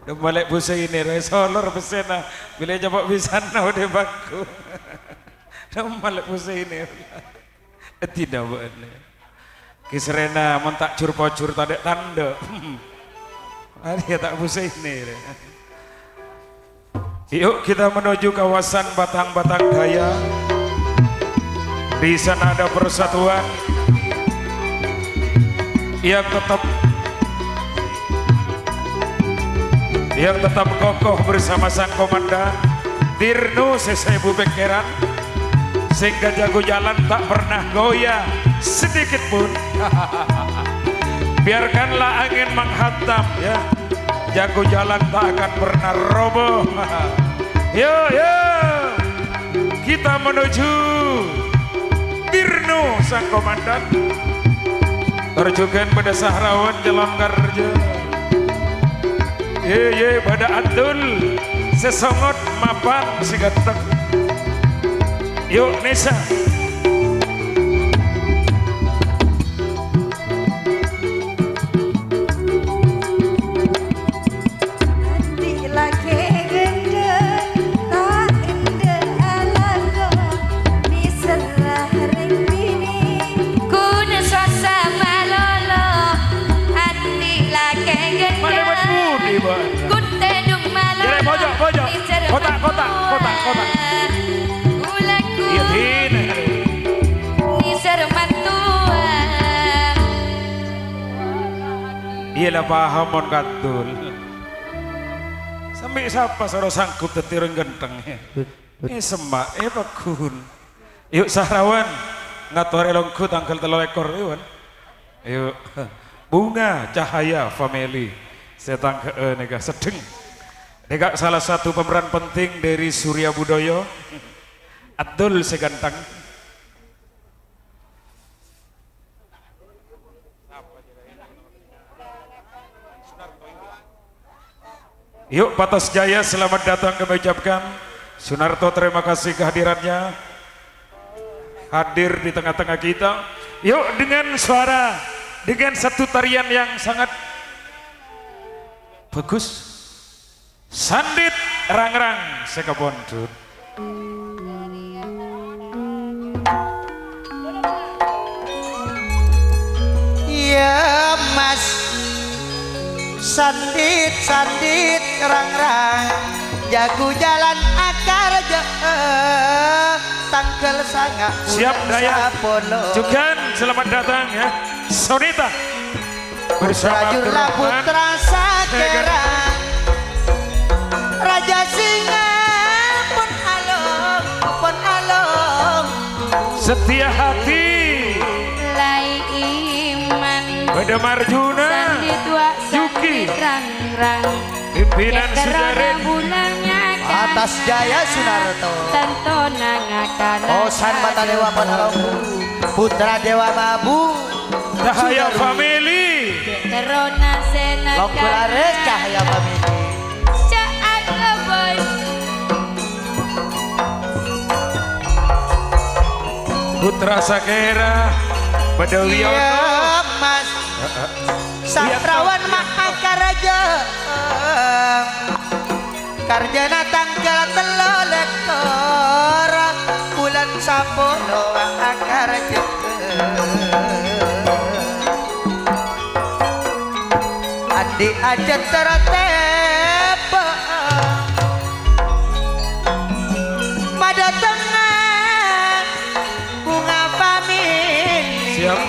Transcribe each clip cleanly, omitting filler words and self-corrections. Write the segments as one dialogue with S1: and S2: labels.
S1: Udah balik busa ini, solor pesena, bila coba bisa udah baku. Udah balik busa ini, tidak boleh. Kisrena mentak curpocur tanda tanda. Ada tak busa ini. Yuk kita menuju kawasan Batang-Batang Daya. Di sana ada persatuan yang tetap kokoh bersama sang komandan Dirno Sesebu Bekeran, sehingga jago jalan tak pernah goyah sedikit pun. Biarkanlah angin menghantam ya, jago jalan tak akan pernah roboh. Yo kita menuju Dirno sang komandan, terjugan pada Sahrawan Jalan Karja. Pada Abdul sesongot mapan si ganteng. Yuk Nesa. Kotak. Iya ini. Iya lah paham mon katul. Sampai siapa soro sangkup tetirun genteng ya. Semak, pakun. Yuk Sahrawan, ngatur elongku tanggal 3 ekor yuk. Yuk, Bunga Cahaya Family. Saya tangke nega sedeng. Nega salah satu pemeran penting dari Surya Budoyo, Abdul Segantang. Yuk Patas Jaya selamat datang kami ucapkan. Sunarto terima kasih kehadirannya, hadir di tengah-tengah kita. Yuk dengan suara, dengan satu tarian yang sangat bagus, Sandit Rangrang Sekapondut.
S2: Iya Mas Sandit Rangrang, jago jalan akar tangkel sangat.
S1: Siap Daya Jugan selamat datang ya. Sonita bersama
S2: Jula Putra Sakerang, Raja Singa pun along
S1: Setia Hati
S3: Lai Iman
S1: Bada Marjuna Yuki pimpinan sejarah
S2: Atas Jaya Sunarto Osan Mata Dewa Panalongku Putra Dewa Babu
S1: Cahaya Family
S2: Longkulares Cahaya Family
S1: Putra Sakera Badawiono
S2: Mas Saprawan Mahakaraja Karjana tanggal 3 ekor bulan Sapolo Akaraja Andi aja teratep pada tengah bunga family.
S1: Siap.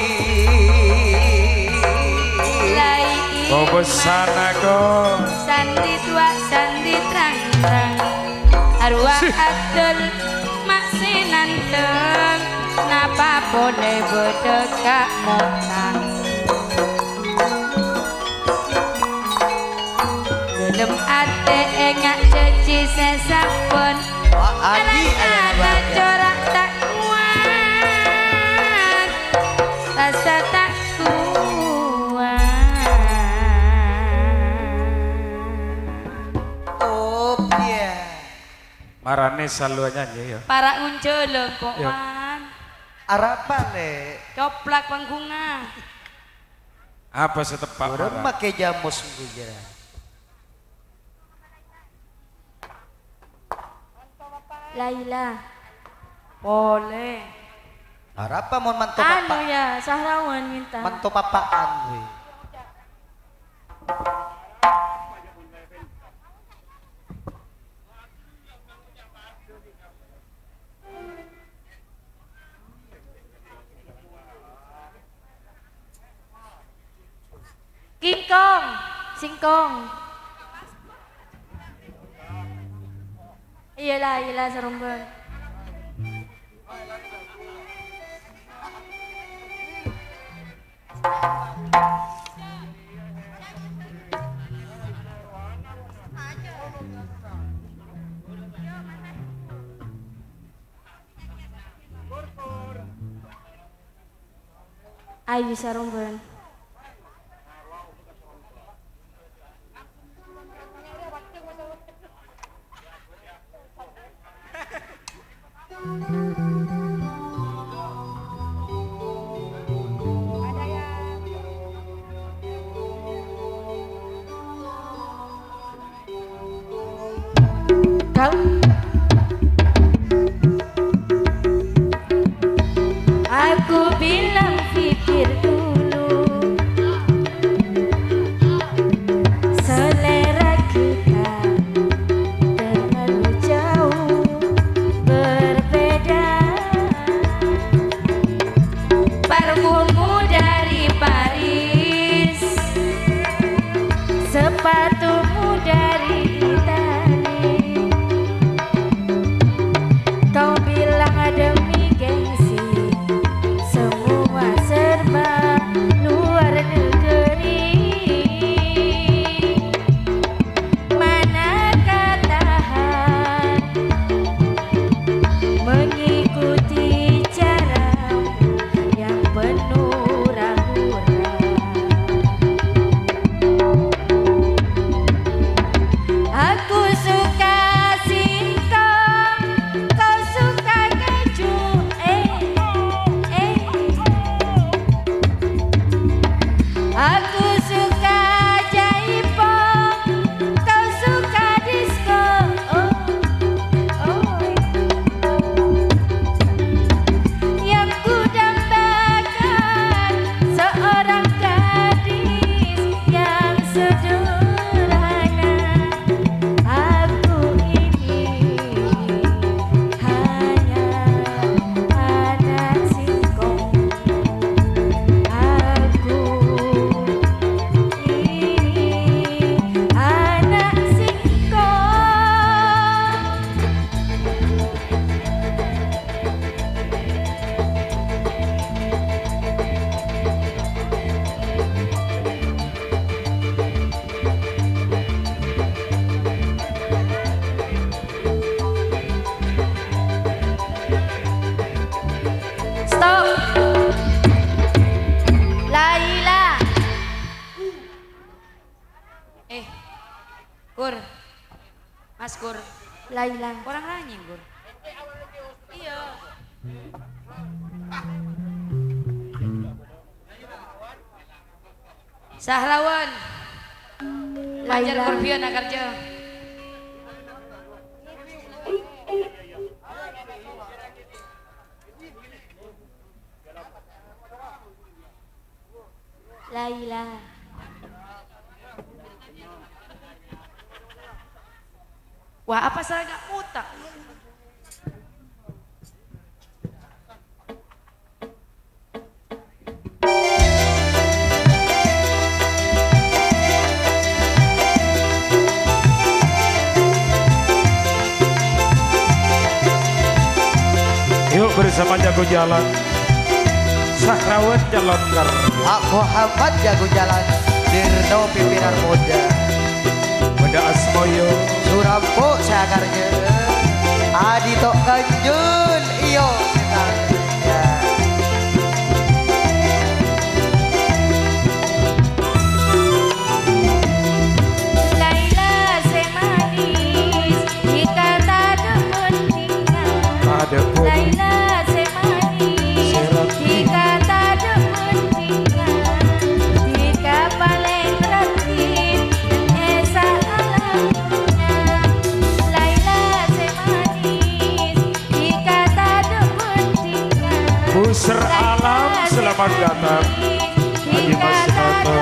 S1: Kau besana kau
S3: Sandi tua sandi terang arwah adel maksinanteng napa boleh bedekak motang gelem ate engak ceci sesapun anak corak tak kuat rasa tak
S1: marane selalu nyanyi ya.
S3: Para unculung kok man.
S2: Arapan le.
S3: Coplak panggunga.
S1: Apa setepak
S2: Orang
S1: marah?
S2: make jamus bujara.
S3: Laila. Boleh.
S2: Harapa mon manto
S3: Anu
S2: papa.
S3: ya, Sahrawan minta.
S2: Manto papaan we.
S3: Kingkong, singkong. Iyalah serumban. Ayo sarumban. Kau aku bilang pikir dulu selera kita terlalu jauh berbeda. Parfummu dari Paris, sepatumu dari Itali. Kau bilang demi gengsi, semua serba luar negeri. Manakah tahan mengikuti caramu yang penuh ragu-ragu. Aku suka singkong, kau suka keju. Aku suka jaipong, kau suka disco. Yang ku dambakan seorang gadis yang sederhana. Aku ini hanya anak singkong. Aku ini anak singkong. Stop. Laila. Gur. Mas Gur. Laila. Orang nanya Gur. Iya. Sahlawan. Laila. Majar Kurbion kerja. Laila. Wah, apa salah gak muta?
S1: Yuk bersama jago jalan. Sahrawan jalan karya.
S2: Aku Muhammad jago jalan. Dirno pimpinan muda.
S1: Pada Asmoyo.
S2: Surampo sakarnya. Adito Kanjun iyo sakarnya.
S3: Laila semanis jika tak demen tinggal.
S1: Ada pun.
S3: Laila semanis jika tak demen tinggal. Jika
S1: selamat datang Haji Mas Noto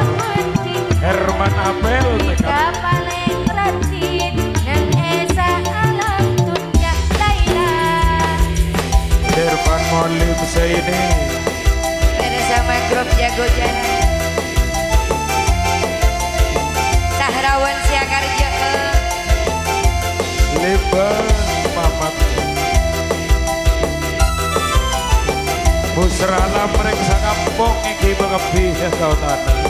S1: Herman Abel TK
S3: paling retin nang esa alam dunia Laila
S1: Irfan Molim Saini
S3: bersama grup Jago Jalan Sahrawan Siakarjo
S1: Liban Mamat Busrala mereka kampung iki mengepi kau tanah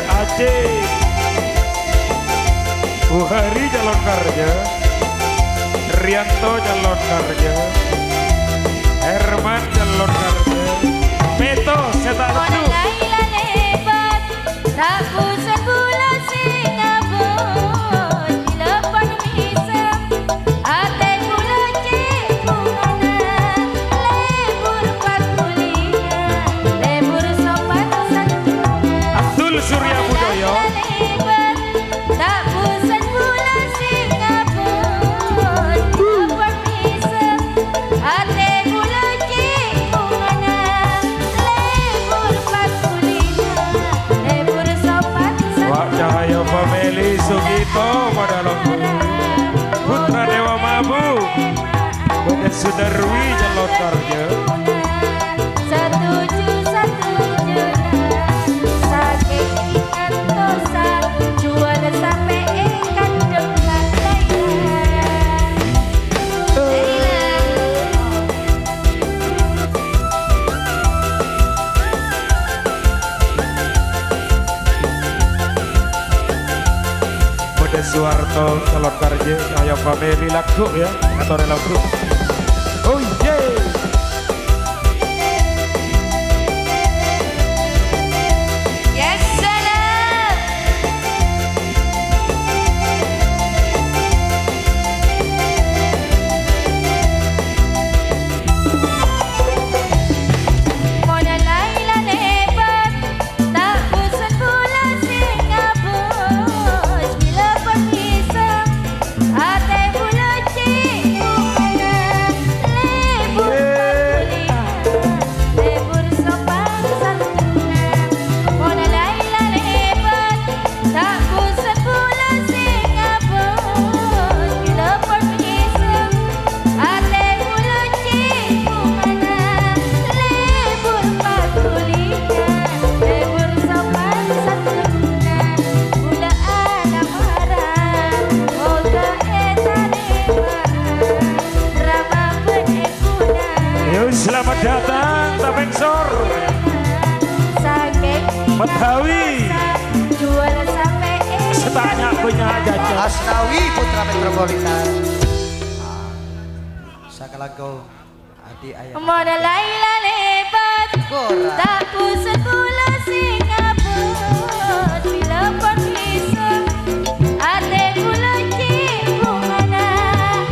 S1: Aceh Buhari calon kerja Rianto calon kerja Herman calon kerja Meto setan
S3: Mona Laila lebat tak pusat bulan Singapura dilepas misam ate kula cekungana lebur pakulina lebur sopan santuna
S1: Abdul Surya Budoyo
S3: tak pusat bulan Singapura dilepas misam ate kula cekungana lebur pakulina lebur sopan
S1: Wak Cahaya Family Sugito Madalongku Putra Dewa Mabu Boden Sudarwi calon kerja
S3: Setuju saking ikan dosa jual sampai ikan dengan
S1: Boden Suwarto calon kerja Cahaya Family laku ya atau laku Oh yeah
S3: Yes salam Mona Laila lebat tak bosan bulan Singapura bila pengisam ate bulan cikungana lebur pakulina lebur sopan santuna Mona Laila lebat tak bosan bulan Singapura bila pengisam ate bulan cikungana lebur pakulina lebur sopan santuna gula anak marah moga etarema rama penekuna
S1: Yo selamat datang Tapengsor
S3: saking
S1: Betawi
S3: jual sampai
S1: Setanya punya jajan
S2: Asnawi Putra Metropolitan. Sakalagong Adi Ayah.
S3: Mona Laila lebat
S2: Gora.
S3: tak pusat bulan Singapura bila pengisam ate bulan cikungana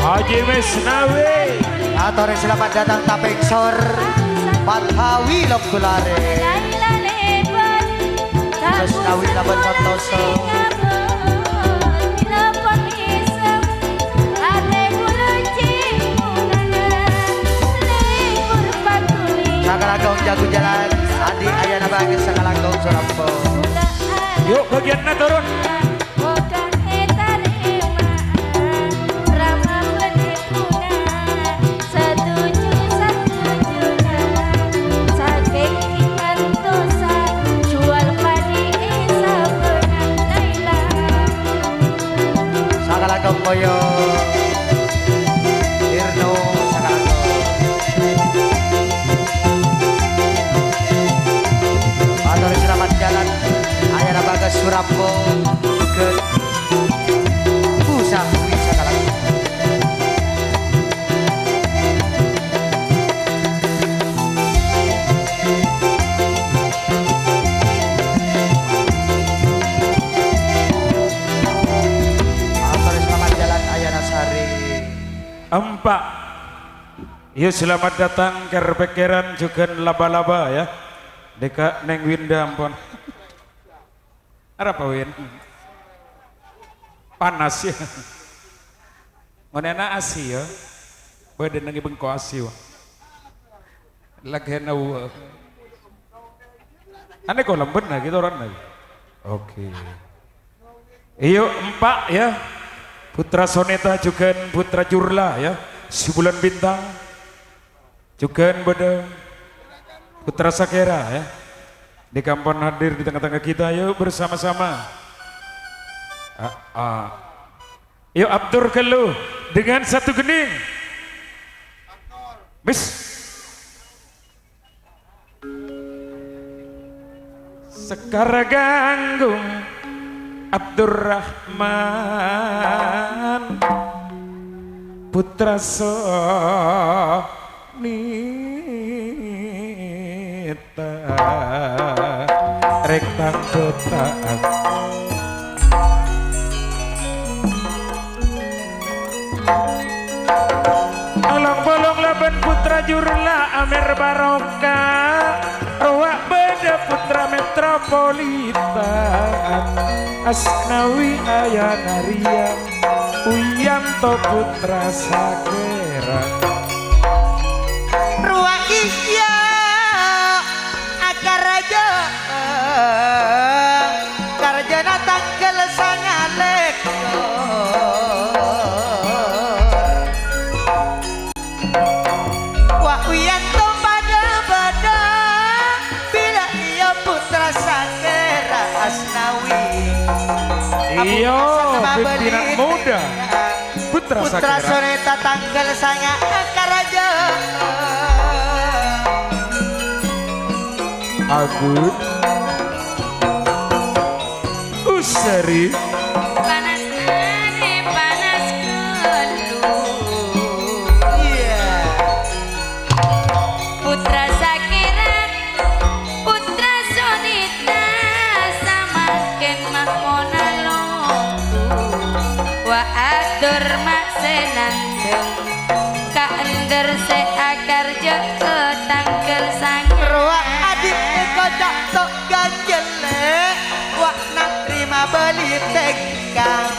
S1: Haji Mesnawi
S2: Atore selamat datang Tapengsor Pathawi Lopkulare.
S3: Laila lebat tak
S2: Mesnawi
S3: pusat
S2: Laban
S3: bulan
S2: Santoso.
S3: Singapura bila pengisam ate bulan cikungana lebur pakulina
S2: Sakalagong Jago Jalan Adi Ayana Bagi Sakalagong Surampo.
S1: Yuk bagiannya turun
S3: Bukan etarema rama penekuna setuju saking ikan dosa jual padi esa benang Laila
S2: Sakalagong Boyo Irno Sakalagong. Atore selamat jalan Ayana Bagas Surampo ke Pusakui Sakalagong. Atore selamat jalan Ayana Sari.
S1: Empat Yuk selamat datang ke pekeran juga laba-laba ya Deka Neng Winda ampun Apa Win? Panas ya Mana asi ya Badan lagi bengko asi wah lagi nau aneh kok lemben nah gitu orang lagi oke iyo empat ya putra soneta juga putra jurla ya si bulan bintang juga pada putra sakera ya di kampung hadir di tengah-tengah kita yuk bersama-sama yuk Abdur Kelu dengan satu gening bis Sekar Ganggung Abdurrahman putra Sonita rektan kotaan along bolong laban putra Jurla Amer Barokah Roak beda putra metropolitan Asnawi Ayanaria Uyanto putra Sakera
S2: Ruang iya akar raja Karjana tangkel sangalek Wah Uyanto pada bila iya putra Sakera Asnawi
S1: iyo pimpinan muda putra Sakera
S2: soneta tanggal sanga akar raja
S1: Agut Usari
S3: panas ane panas kelu
S2: iya
S3: putra Sakira putra Sonita samaken mahmona longku wa atur mak senandeng kaender se akar jeke tangkel sange
S2: ruang adik kocak tok ganjele wak nak terima beli tekang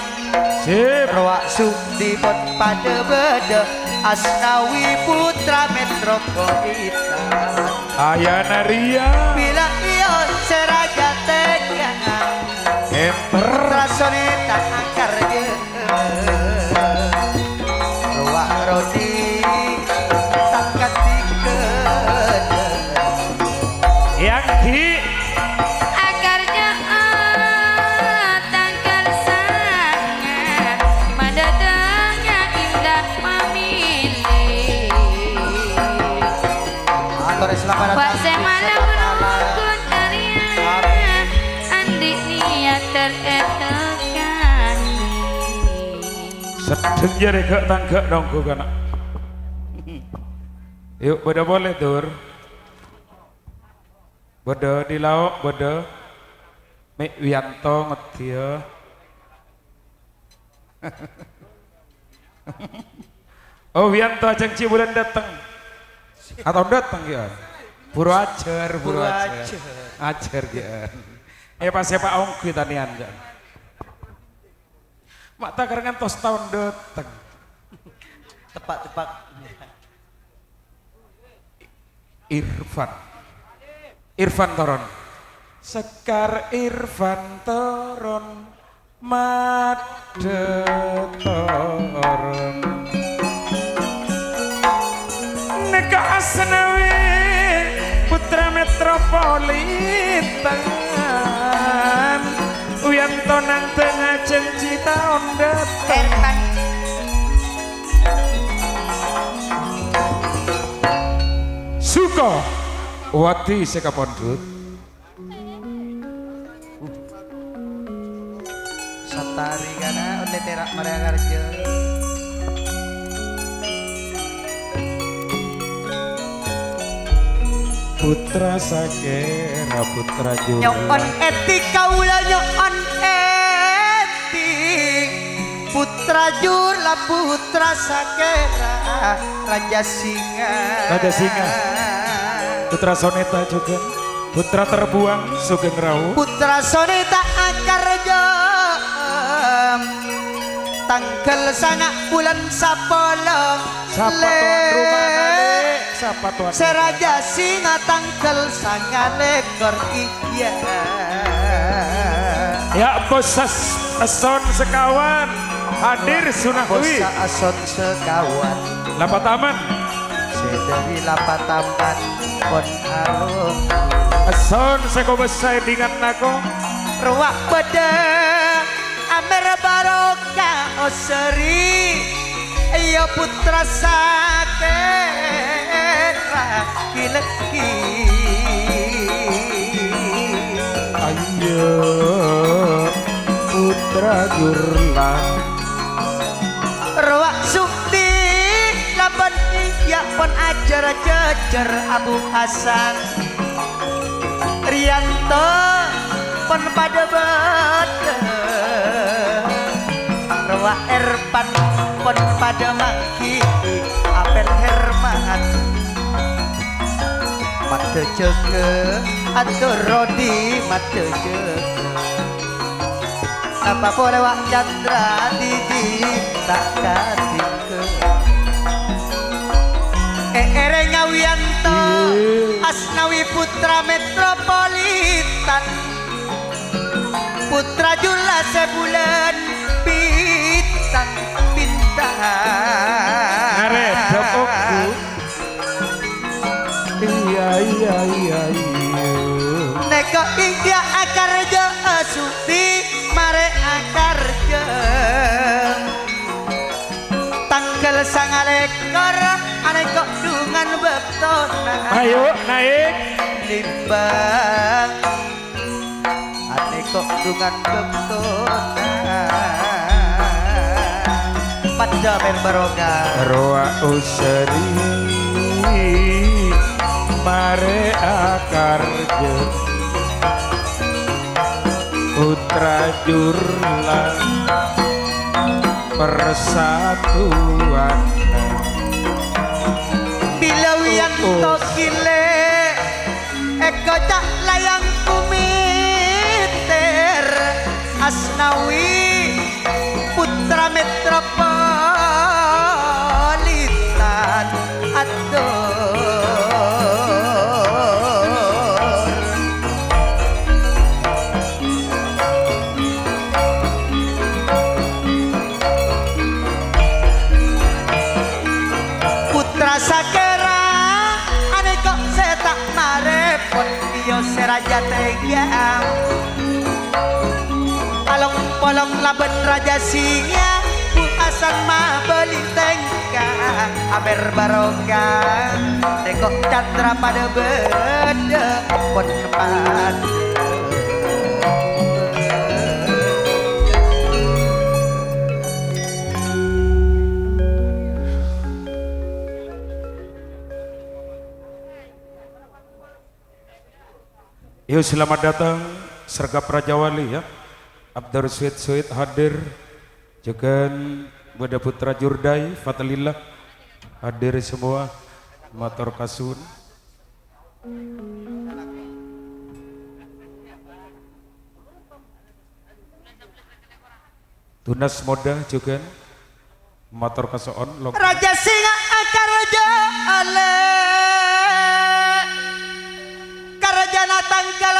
S1: sip
S2: ruang sukdipot pada beda Asnawi putra metropolitan
S1: Ayana Ria
S2: bila iyo seraja tegang
S1: enter
S2: putra soneta akar je ruang rodi takat dikedet
S1: yang di
S3: akarnya tangkal sangat madadanya indah memilih
S2: Atore selamat
S3: Pak
S2: datang
S3: semalam rukun tarian andi niat teretekan
S1: sedeng jadi ke tangga dong ku kana yuk pada boleh dur pada di lauk pada Mek Wianto ngetia oh Wianto ajeng Cibulan datang atau datang ya buru ajar ajar ya pas siapa ongki tanian kan mak tak karangan tos tahun datang
S2: tepat
S1: Irfan Toron Sekar Irfan Toron Made Toron Neka Asnawi putra metropolitan Uyanto nang tengah janji tahun datang Suko Wati Sekapondut
S2: Satari kana onte terak Maria Karjo
S1: Putra Sakera Putra Jura
S2: Nyokon etik kaula nyokon etik Putra Jurla Putra Sakera Raja Singa
S1: Putra Soneta juga Putra Terbuang Sugeng Rawu
S2: Putra Soneta Akarjo Tanggal sangat bulan sapolo
S1: Sapa tuan rumah nale siapa tuan?
S2: Seraja singa tangkel sangalekor iya.
S1: Ya bosas ason sekawan hadir sunahwi.
S2: Bosa ason sekawan.
S1: Lapat taman.
S2: Sedari lapat taman pon alung.
S1: Ason seko besai dengan nako.
S2: Ruak bedeng amer barokah oseri. Ayo putra sakit laki-laki.
S1: Ayo putra jurlang.
S2: Ruak sukti laban iya pon ajar jejer Abu Hasan Rianto pon pada bedeng. Ruak Erpan pon pada maki apel Herman mate jege atur Rodi mate jege apa boleh wak Chandra Didi tak katike Ereng Ngawianto Asnawi putra metropolitan putra Jula sebulan bintang
S1: Are dapokku. Iya.
S2: Neko India akar jo suti mare akar jo tanggal sangalekor ane kok dungan betona.
S1: Ayo naik.
S2: Limbang ane kok dungan betona. Pada berbaroga
S1: Roa useri mare akar je putra jurlang persatuan.
S2: bila wiyanto kile eko cak layang kumiter Asnawi putra metropolitan atur putra sakera ane kok setak marepot iyo seraja tegiam along polong laben raja singa Bu Hasan mah beli tengka amer barokah tekok Chandra pada beda pon depan.
S1: Yuk selamat datang Sergap Raja Wali ya. Abdur Suid hadir. Juga Bada Putra Jurdai Fatalillah hadir semua. Motor Kasun. Tunas Moda juga motor Kasoon.
S2: Raja singa akar raja ale karajana tanggal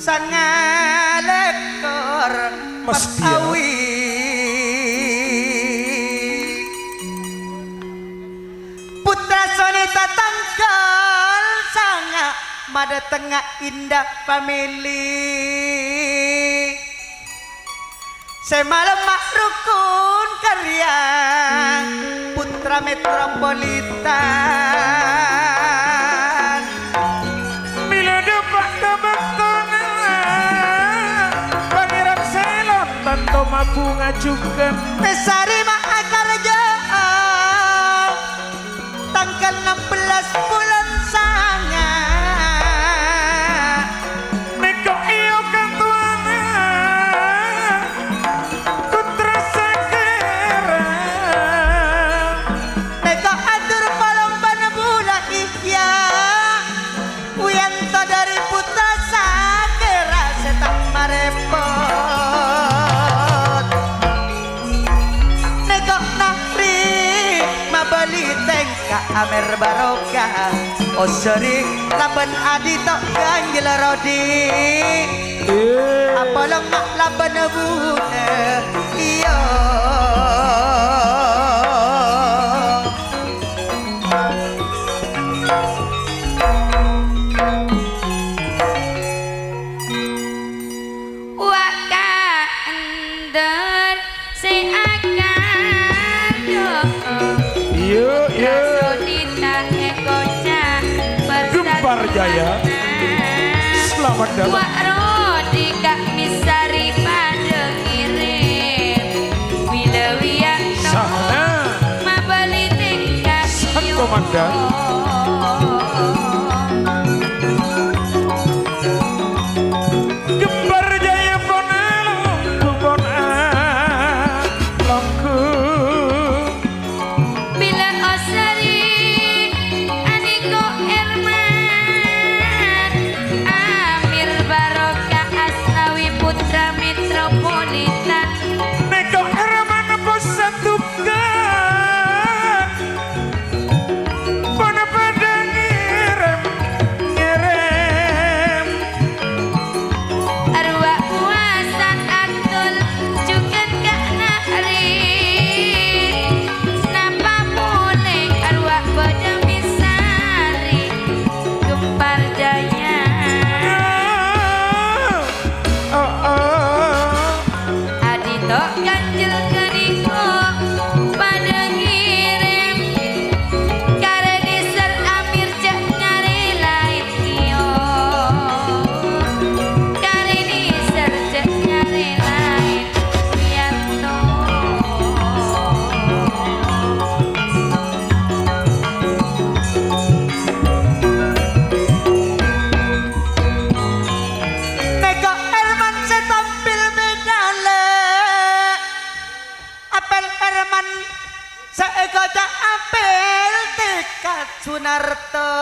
S2: sangalekor
S1: Mas dia.
S2: awi putra sonita tanggal sanga mada tengah indah family semalam mak rukun karya putra metropolitan
S1: Bila dapat kebetulan Pangeran Selon tanto mampu ngajukan
S2: Pesari mak akar jauh tanggal 16 bulan sanga
S1: Neko iyo kan tuana Putra Sakera
S2: Neko atur palong panebula iya Wiyanto dari putra sakera setak marepot Amer Barokah Osori laban adito ganjil rodi apalong nak laban bune iya
S1: Jaya selamat datang
S3: Wak Rodi Kak Misari pada ngirim Bila Wiyanto
S1: sana
S3: Mabali tingkat
S1: sang komandan Gembar Jaya Ponelo Kupon Alongku
S3: Bila Osari Aniko Barokah Asnawi Putra Metropolitan
S1: Neko Herman Pusat Tukan Pada pada ngirim
S3: Arwah Muasan Abdul juga Kak Nahri Napa mulai arwah Bodo Misari Gempar Jaya ganjil keniko pada ngirim kare diser Amir cek nyari lain iyo kare diser cek nyari lain Wiyanto
S2: Neko Herman setampil medale apel Herman seego cak apel tekad Sunarto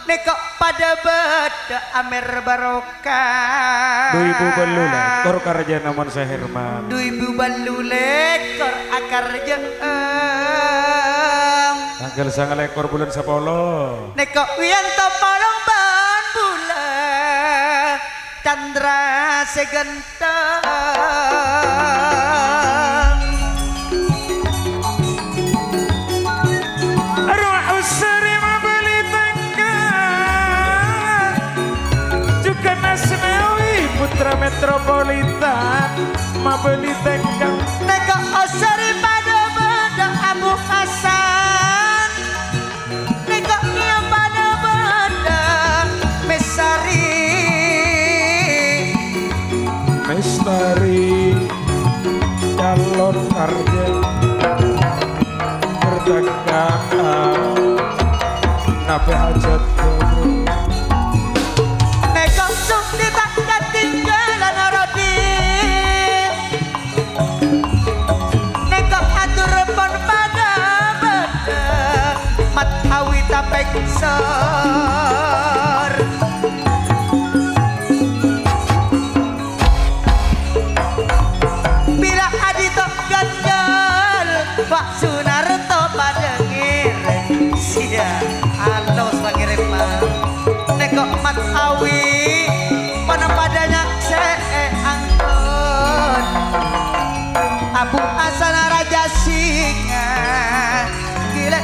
S2: neko pada beda Amer Barokah
S1: Dua ibu belula kor karja namun saya Herman
S2: Dua ibu belula kor akar jeem
S1: tanggal sangat ekor bulan sapolo
S2: neko Wiyanto polong ban bulan Chandra segenteng
S1: Arwah Usari Mabali Tengah juga Nasnawi Putra Metropolitan Mabali Tengah
S2: neko Osari pada beda Abu Hasan neko iya pada beda Mesari
S1: Mestari calon karja berdagang nape hajat
S2: neko sukti tak ketinggalan rodi neko atur pon pada beda matawi tapek sor bila adito ganjal Pak Sunarto pada ngirim sia alos pangirim mah neko matawi mana padanya seangkon Abu Hasan Raja Singa gila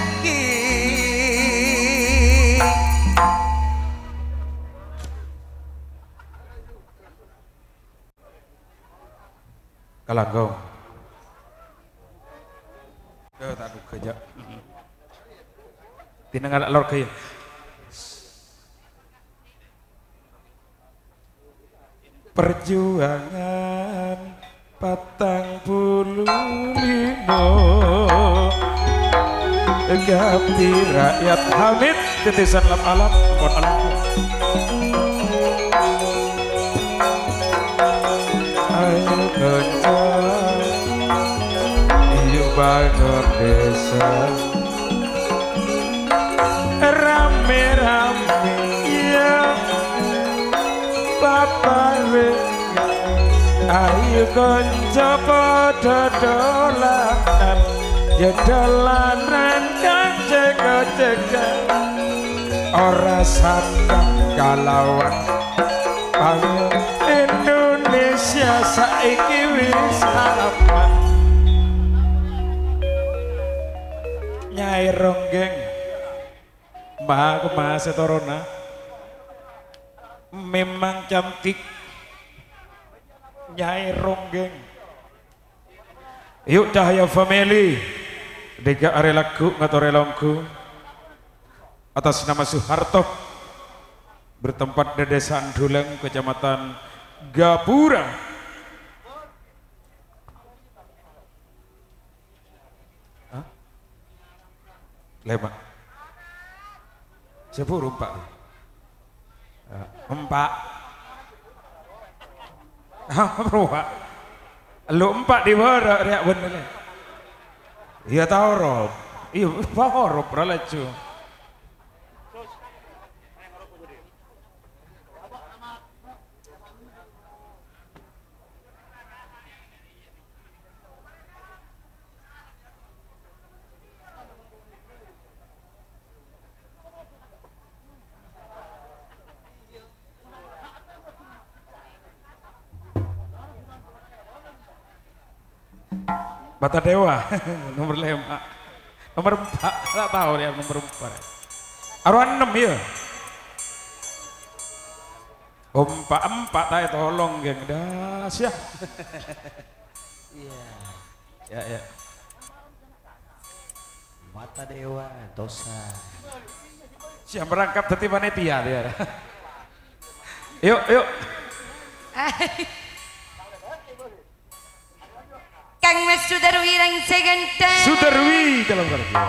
S1: Kalanggong tak duka aja tinangan alor kaya perjuangan 45 ganti rakyat Hamid titisan lam alam mohon alam ayo kencang iyo bangun desa rame-rame ya papare ayo konco padha dolanan ya dolanan kancing cegah ora sangka kalawan panggil Indonesia saiki wis aman. Nyai Ronggeng Mbah Kumaha Setorona memang cantik. Nyai Ronggeng yuk Cahaya Family Dega are lagu ngatore longku atas nama Soeharto bertempat di Desa Anduleng Kecamatan Gapura. Hah? Lema sepuluh empat empat lu empat di mana riak bener iya tahu rob iya rob ralecu Bata Dewa nomor 5 nomor 4 tak tahu dia nomor 4 aruan 6 ya empat tay tolong geng das ya ya
S2: Bata Dewa dosa
S1: siap berangkat teti panitia dia yuk
S3: Kang Mas Sudarwi rang segenteng
S1: Sudarwi dalam kerja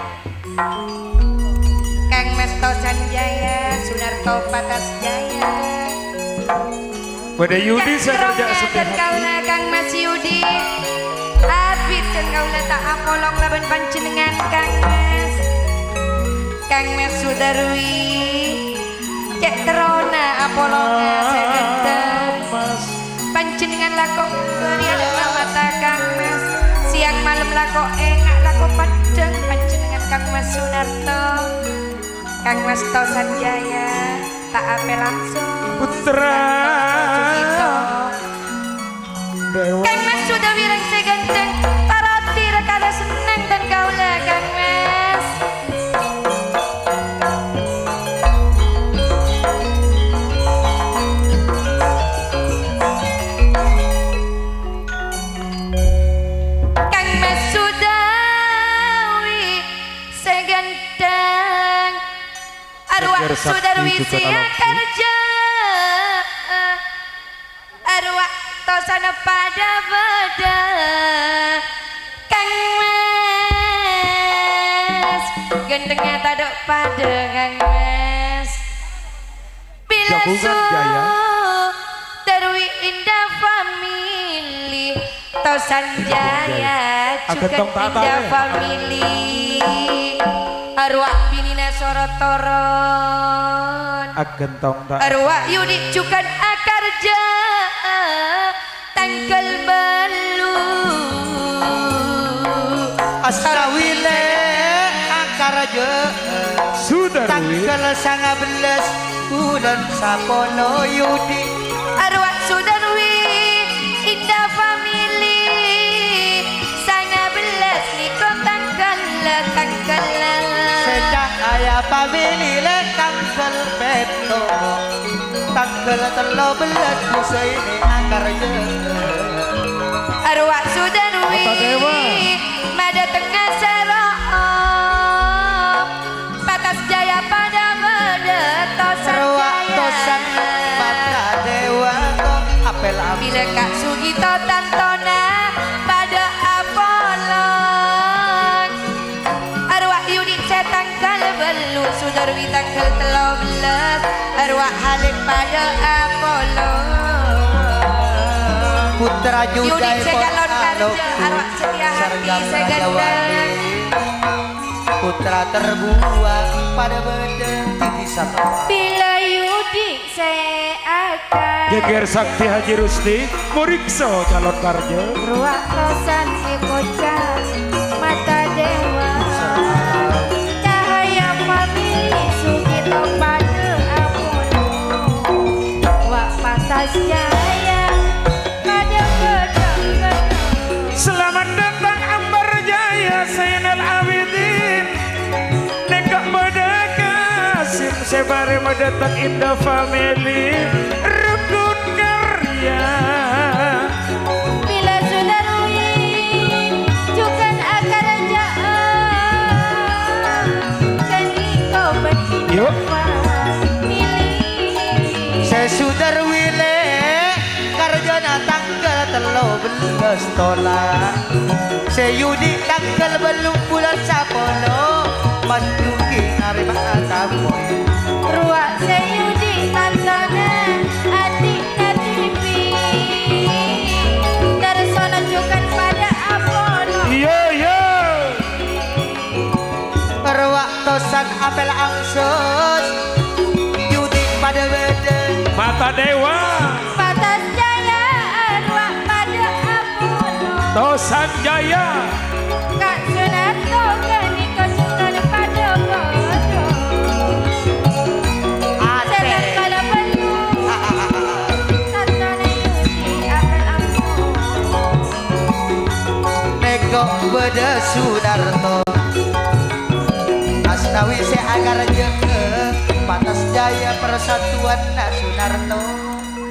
S3: Kang Mas Tosan Jaya Sunarto Patas Jaya
S1: pada Yudi saya kerja
S3: dan
S1: setiap
S3: kaula Kang Mas Yudi Abid dan kaula tak apolong laban panjenengan Kang Mas Sudarwi cek terona apolonga segenteng panjenengan lakok beriak mata Kang Mas siang malam lakok engak lakok padang panjenengan Kang Mas Sunarto Kang Mas Tosan Jaya tak apel langsung
S1: putra Dewa
S3: Kang Mas sudah wirang seganteng tarati rekada senang dan kaula Kang Mas Kang Mas sudah seganteng arwah Sudarwi siang kerja arwah tosana pada beda Kang Mas gentengnya tadok pada Kang Mas bila Darwi Indah Family Tosan Jaya juga Indah Family arwah Binina Sorotoron arwah Yudi Cukan Akarja tanggal belu
S2: Asrawile Akaraja
S1: Sudarwi
S2: tanggal 19 bulan Sapono Yudi
S3: arwah Sudarwi Indah Family 19 niko tanggal
S2: sejak ayah family le tanggal beto tanggal 13 musa ini Akaraja
S3: arwah Sudarwi
S1: Bata Dewa
S3: mada tengah serok Patas Jaya pada mada Tosan
S2: Tosan
S3: Jaya
S2: Bata Dewa kok apel
S3: bila Kak Sugito Tantona pada Apolon arwah Yudi saya tanggal belu Sudarwi tanggal 13 arwah Halim pada Apolon
S2: putra juga
S3: Yudi saya calon kerja arwah setia hati saya gandeng
S2: putra terbuang pada bedeng titisan
S3: bila Yudi saya akan
S1: Jeger Sakti Haji Rusti Murikso calon karja
S3: ruak kosan si kocak mata dewa cahaya pada Apollo wak patas jaya pada gedang-gedang.
S1: Selamat datang Ambar Jaya Zainal Abidin Nekak pada Kasim Sebare mendatang Indah Family Rukun Karya.
S3: Bila sudah ruin juga akan rajaan kini kau
S1: Yuk.
S3: milih
S2: Sesudar wile karjana tanggal telo belas tolak Seyudi tanggal belum bulan sapolo Mas Duki narima tamu
S3: ruak seyudi tantana adik natipi tersona juga pada Apollo
S1: Yo yo
S2: Perwak tosan apel angsus Yudi pada bedeng
S1: Mata Dewa
S3: patas jaya ruak pada Apollo
S1: Tosan Jaya
S3: Kak Sunarto kini kau suka pada bodoh setan kalau penuh tantana yudi apel angso
S2: Nego beda Sudarto Asnawi se agar jeke Patas Jaya Persatuan Sunarto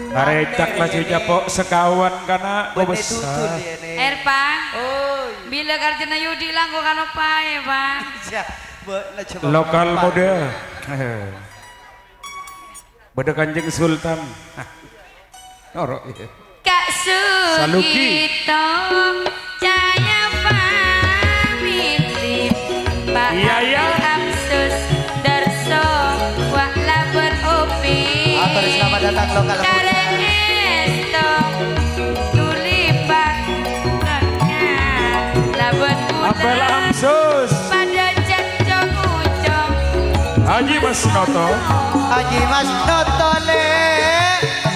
S1: Tarecak lagi japok sekawan karena gue
S2: Bene tutun
S1: besar
S2: dia nih
S3: Erpang
S2: Oh
S3: bila karjana yudi langgo kan apa ya bang
S2: iya coba
S1: Lokal mode Beda Kanjeng Sultan Norok ya.
S3: Kak
S1: Saluki.
S3: Sugito Jaya Pamili Pak
S1: Iya, iya.
S3: Absus Darso Wak Laber Upi
S2: Atur selamat datang lokal
S3: Kareng Esto Tulipak Tengah Laber
S1: Apel
S3: Bulan
S1: Amsus
S3: Pada Janjong Ujong
S1: Haji Mas Noto
S2: Haji Mas Notole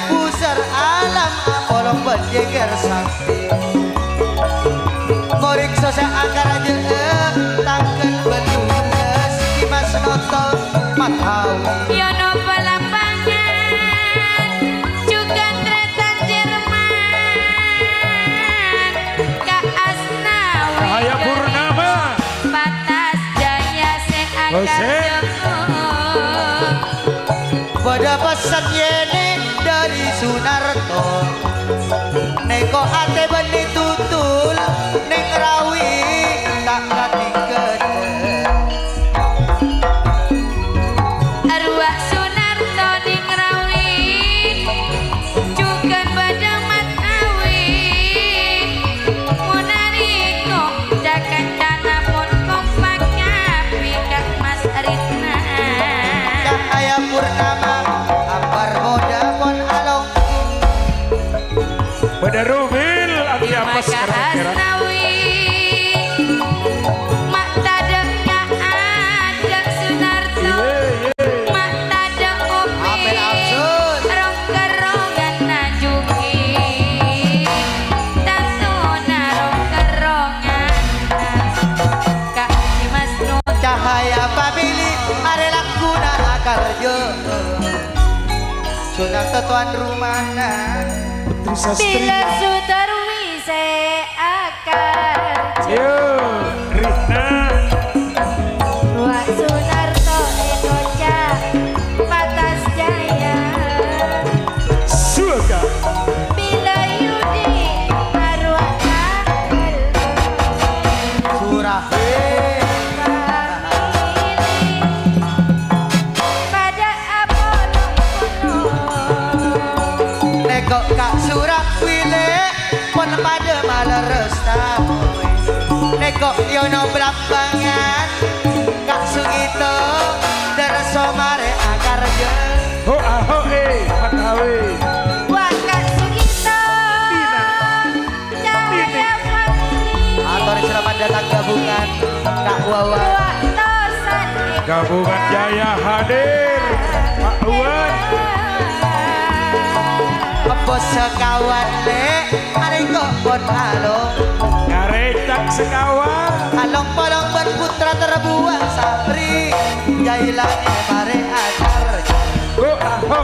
S2: Pusar alam Polong berjeger sakti Morik sosa akar aja Tanggal belulas Di Mas Noto Matawi
S3: Yono Pelapangan juga tretan Jerman Kak Asnawi
S1: Cahaya Purnama
S3: Patas Jaya Sen
S1: Jose.
S3: Akar Joko
S2: Pada pesan yene dari Sunarto Neko ate beni tutul Neng rawi tak katinggen
S3: Arwah Sunarto Ningrawi juga pada Matawi Munariko Jakan Dana pun kompak Kapi Kak Mas Ritna
S2: Cahaya Purnama Ambar Moda Pon Along
S1: Beda Rumil Abi apa
S3: Maka
S1: sekarang kira
S3: Asnawi Mak tadeknya ada Sunarto Mak tadek
S2: Apel
S3: Upi
S2: Amsus
S3: Rong-kerongan najuki Tantuna rong-kerongan Kak Cimas Nur
S2: Cahaya Family Arelak guna akarjo Sunarto tuan rumahna
S1: Putri Sastri
S3: Bila sudah wise akar
S1: Yo Rina
S3: Wak Sunarto Ekoca Patas Jaya
S1: Surga
S3: Bila Yudi Arwah Akal
S2: Surahe
S3: Famili Pada Apollo
S2: Nego kak Surah wile Pon pada malah restaboy Nego yono belambangan Kak Sugito Derso mare akarjo
S1: Ho aho Matawi
S3: Wakat Sugito Cahaya Famili
S2: Atur selamat datang gabungan Kak Wawa
S3: Wak Tosan
S1: Gabungan Jaya hadir Pak Uwan
S2: Kebos sekawan le Ariko pon along
S1: Ngarecak sekawan
S2: Along polong berputra terbuang sapri jailane mare ajar
S1: Go aho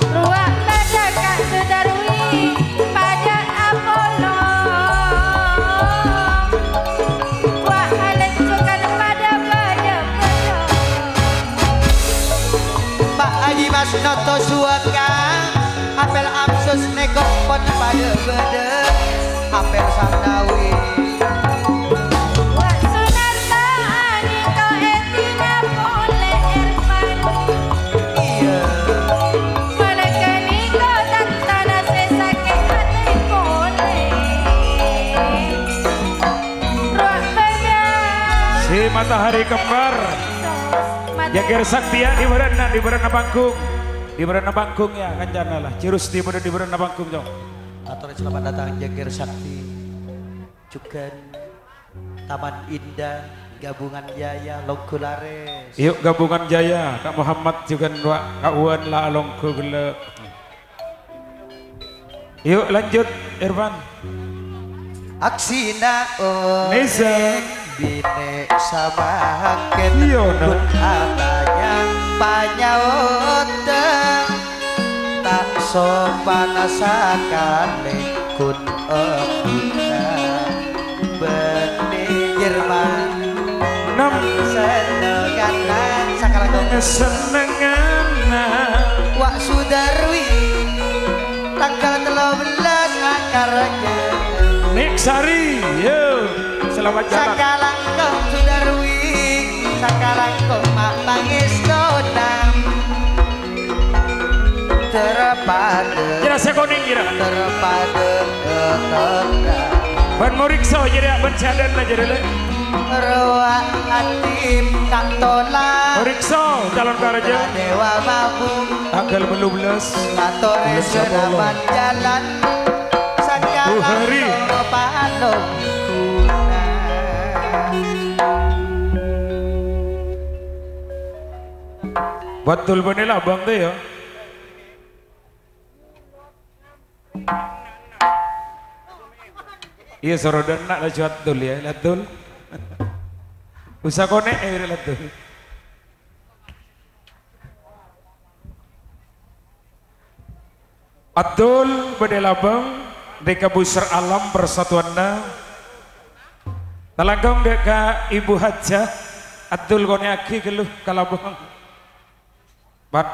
S3: Ruang pada Kak Sudarwi pada Apollo. Wah halencukan pada
S2: Pak Haji Mas Noto suaka apel amsus nekok pon pada bede apel Sandawi
S3: Wah Sunarta Aniko Etina Pole Ervan.
S2: iya
S3: Malakaniko Tantana Sesake Ate Pole. Ruang pada
S1: si matahari kembar Jager Saktia di berana panggung. Di berana panggung ya kancana lah. Cirus di berana panggung jong.
S2: Atur selamat datang Jager Sakti Cuken Taman Indah Gabungan Jaya Longkulares.
S1: Yuk gabungan Jaya Kak Muhammad juga Kak Uwan lah alongku gele. Yuk lanjut Irfan.
S2: Aksina
S1: Neza.
S2: bine samaken
S1: Iya, nah.
S2: kun adanya panyauteng tak sopan sakale kun ebuna beni Jerman
S1: Nam
S2: senengan sakala
S1: senengan
S2: Wak Sudarwi tanggal 13 akarnya
S1: Niksari. Yuk. Selamat jalan.
S2: Sakalangkong Sudarwi Sakalangkong Mapangis Donang Terpada
S1: Jira sekoning jira.
S2: Terpada Terpada
S1: Ban murikso jira ban sadan lah jira le.
S2: Roa Atim Kantola
S1: Murikso calon karaja.
S2: Dewa Mabu
S1: Tanggal 12.
S2: Katore Sedaman Jalan
S1: Hari.
S2: Sakalangkong Pahalong
S1: Betul bener lah bang teh ya. Iya sorodan nak lah cuat tul ya, latul. Usah konek latul. Atul bedelabang deka busur alam persatuanna. Talangkong deka ibu hajah Atul konek aki keluh kalabang. Pan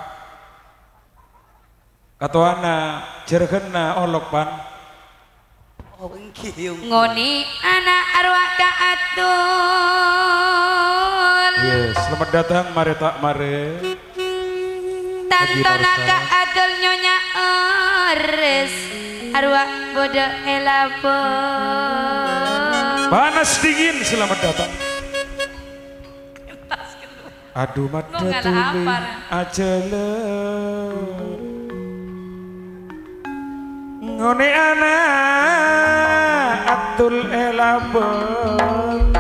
S1: katuana jergena olok pan
S3: ngoni anak arwah Kak Atul.
S1: yes selamat datang mari tak mari
S3: Tantona Kak Atul nyonya eres arwah bodo elabong.
S1: panas dingin selamat datang aduh mata
S3: Lu nggak
S1: tuli
S3: lapar.
S1: aja le ngone anak Atul elabong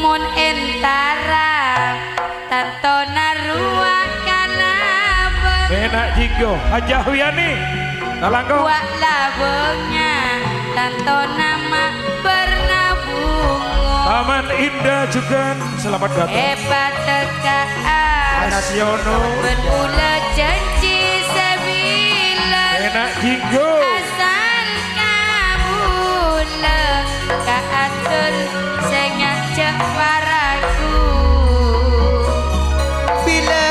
S3: Mun entara tantona ruang kalabeng.
S1: enak jigo Hajah Wiani talangkong
S3: Wak labengnya tantona mak bernabung.
S1: Taman Indah juga selamat datang
S3: Hebat tekaan
S1: Nasiono
S3: Benula janji sebila
S1: enak jigo
S3: asal kabula Kak Atul sengak cek paraku.
S2: Bila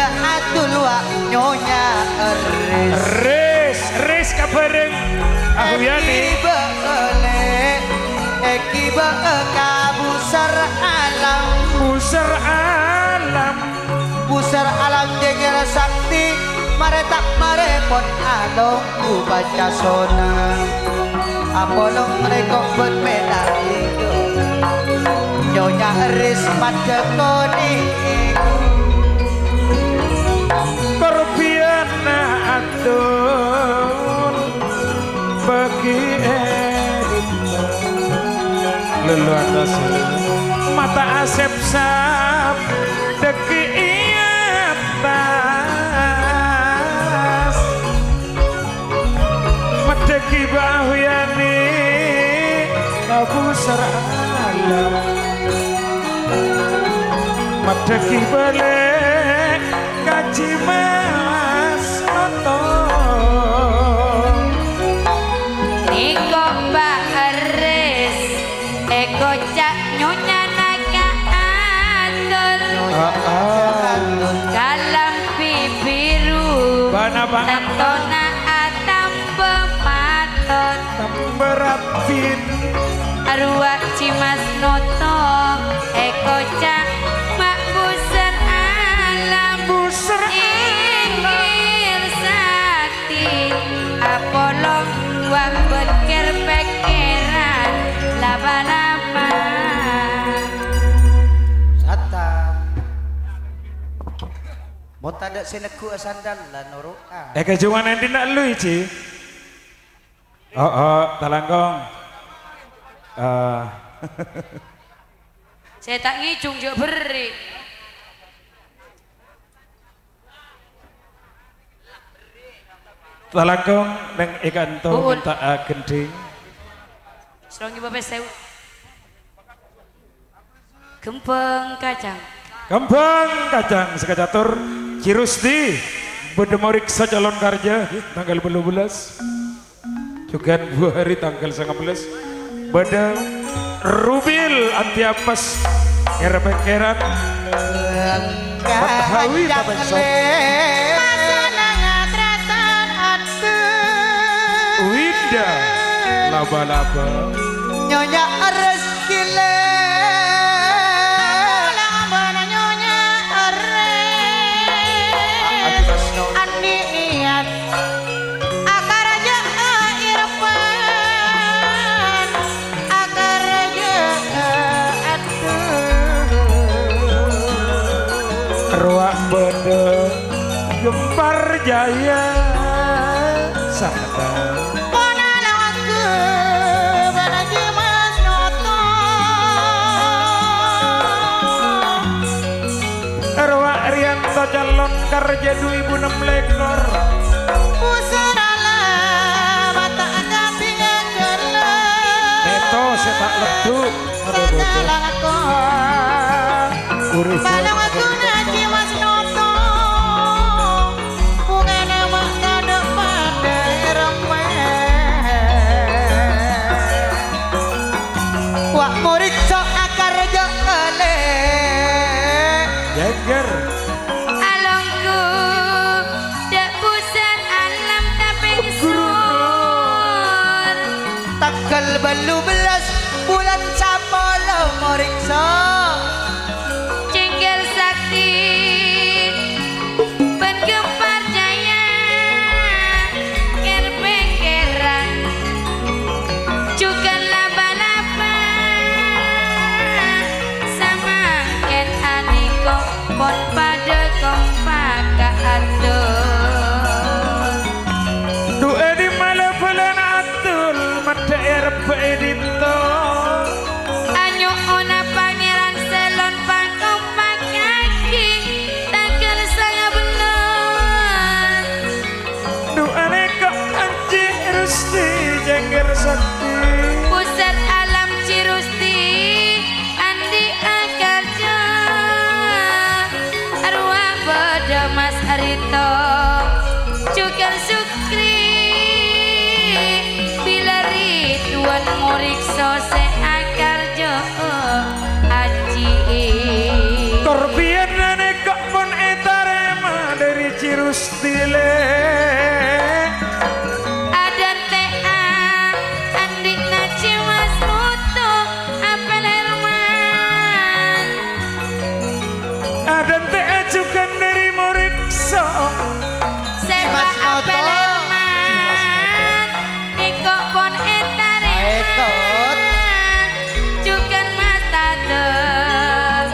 S2: Atul wak nyonya eres
S1: res kabareng Ahuyani
S2: Eki kabusar alam
S1: pusar alam
S2: Busar alam Jager Sakti Mare tak marepot along baca sona Apolong rekok bermenar itu Nyonya eris pada koni
S1: korpiana Atul bagi lelu atas mata asep sap deki atas medeki besar alam madeki balik kaji mas noto
S3: Niko Mbak Eris Eko cak nyonya naga atur Dalam bibiru
S1: bana banget
S3: Tentona atam pematon
S1: berapin
S3: Arwah Cimas Noto Eko cak mak buser alam
S1: buser
S3: Ingin sakti Apolong wang berker pekeran Laba-laba
S2: Satam mau tak ada seneku asandan lah noruan
S1: kejuan yang tidak lu Ici talangkong
S3: Saya tak ngijung jok beri
S1: talangkong neng ikan to
S3: Buun.
S1: minta gending
S3: Serongi bapak saya Gempeng kacang
S1: kembang kacang sekacatur Cirusti Bedemorik calon karja tanggal 12 juga 2 hari tanggal 19 Bada Rubil Antiapas Keran Hawi Bapak Sob Winda Laba-laba
S2: nyonya eres gile nyonya eres andi niat akar aja irfan akar aja
S1: Ruang Bada Gempar Jaya Sadar calon kerja 2006 lekor
S2: pusarala mata ada pinggir gelap
S1: Neto sepak ledu Urip
S2: Balang aku naji mas noto Bukan emak kada pada remeh Wak murid sok akar jale
S1: Jager
S3: Alongku dak busan alam taping sur
S2: Tanggal 12 bulan sapolo murid sok
S3: Cengkel sakti Penggempar jaya Kerpekeran Juga laba-laba Sama ken aniko Pon pada kompak keatur
S1: Doa di malam bulan atul Mata erpe edito
S3: Anyo ona pangeran selon pangkompak kaki Tanggal sangat benar
S1: Doa neka anji rusti Janger sakti
S3: Pusat alam Cirusti Andi Akarja Arwah Bada Mas Arito Cukar Sukri Bila Ridwan Murikso Se Akarjo Aji
S1: Korbian neka pun etarema Dari Cirusti le
S3: Adan TA Andi Naci Mas Mutu Apel Herman
S1: Ada juga dari Morikso
S3: Sepa
S2: Mas Moto.
S3: Apel Herman Niko pon etareman Jukan Mas Tadeng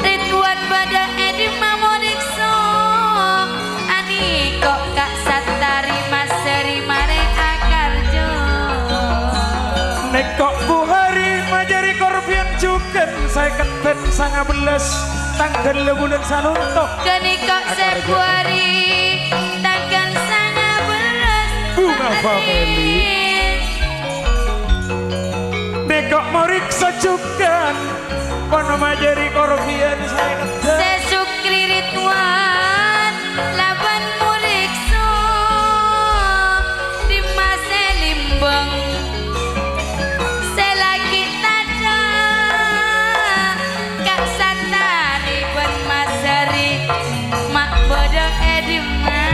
S3: Ridwan Bada Edi Mamodikso Aniko Kak Satari Mas Seri Mare Akarjo
S1: Nekok buhari majari korbian juga Saya keten sangat belas tanggal bulan sanuntok
S3: Keniko Februari Takkan sangat beras
S1: Bunga family. Dek Kok mau riksa juga Kono majeri korbian saya
S3: Sesukri Ridwan laban murikso di masa limbang selagi tada kak santari ben masari mak bodong edima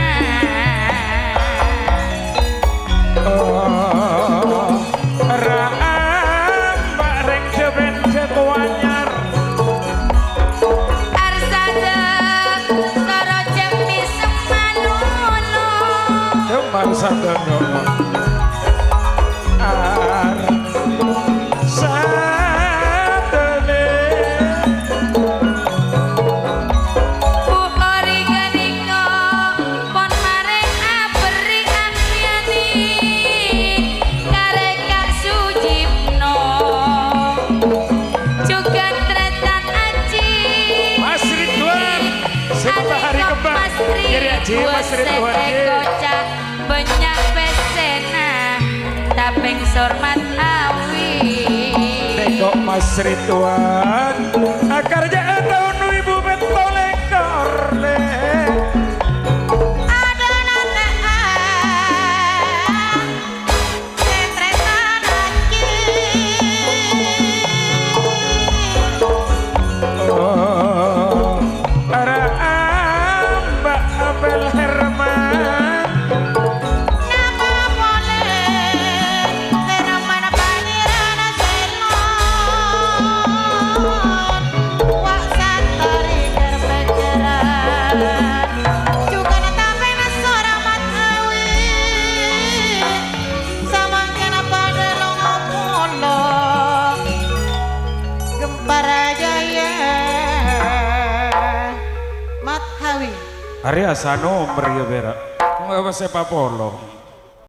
S1: Raam bareng jeben jatuanyar
S3: arsada soro jemi semaluno
S1: Kembang sadono Sadele
S3: Bu ori ganiko pon mareng aberi ampiani kareka sujipno juga tretan aji
S1: Mas Ridwan Serta hari kembang Kiri aja Mas Ridwan
S3: kocak banyak pesena taping sormat awi
S1: Tengok Mas Ridwan Akar jangan tahun ibu betolekor le
S3: ada nataan setretan aji
S1: Oh Raam Mbak Abel Herman
S3: nama boleh teroman pangeran selon wak santari kerbejeran juga netape seorang matawi sama kenapa delong apolo gempar jaya mathawi
S1: Hari asano meriah berak Nggak sepak polo